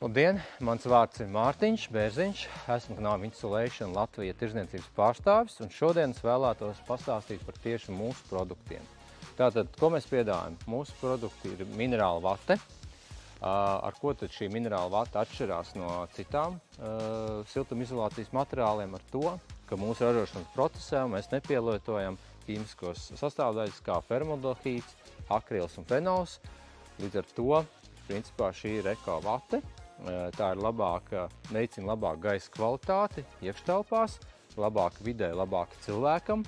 Labdien! Mans vārds ir Mārtiņš Bērziņš. Esmu Knāvu Insulation Latvijas tirdzniecības pārstāvis, un šodien es vēlētos pastāstīt par tieši mūsu produktiem. Tātad, ko mēs piedāvājam? Mūsu produkti ir minerāla vate. Ar ko tad šī minerāla vate atšķirās no citām siltumizolācijas materiāliem? Ar to, ka mūsu ražošanas procesā mēs nepielietojam ķīmiskos sastāvdaļas kā formaldehīds, akrils un fenols. Līdz ar to, principā, šī ir eko vate. Tā ir veicina labāku gaisa kvalitāti iekštelpās, labāka vidē, labāka cilvēkam.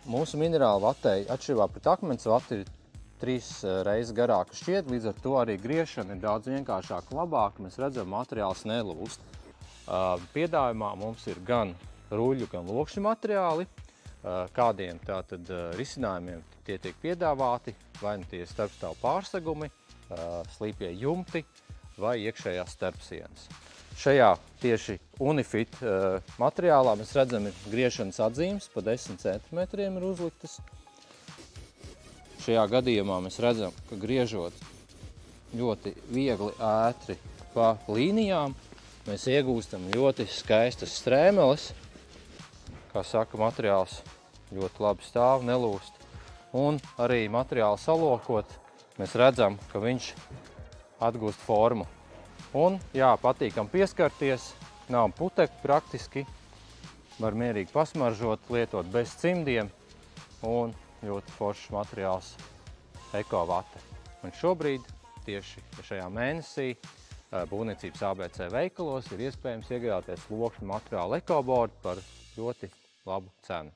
Mūsu minerāla vatei, atšķirībā pret akmens vati, ir 3 reizes garāka šķiet, līdz ar to arī griešana ir daudz vienkāršāka, labāka. Mēs redzam, materiāls nelūst. Piedāvājumā mums ir gan ruļļu, gan lokšņu materiāli. Kādiem tātad risinājumiem tie tiek piedāvāti, vai nu tie starpstāvu pārsegumi, slīpie jumti vai iekšējās starpsienas. Šajā tieši Unifit materiālā mēs redzam, ir griešanas atzīmes, pa 10 cm ir uzliktas. Šajā gadījumā mēs redzam, ka griežot ļoti viegli, ātri pa līnijām, mēs iegūstam ļoti skaistas strēmeles. Kā saka, materiāls ļoti labi stāv, nelūst. Un arī materiālu salokot, mēs redzam, ka viņš atgūst formu. Un, jā, patīkam pieskarties, nav putekļu praktiski, var mierīgi pasmaržot, lietot bez cimdiem, un ļoti foršs materiāls eko vate. Un šobrīd, tieši šajā mēnesī, būvniecības ABC veikalos ir iespējams iegādāties lokšņu materiālu ekoboardu par ļoti labu cenu.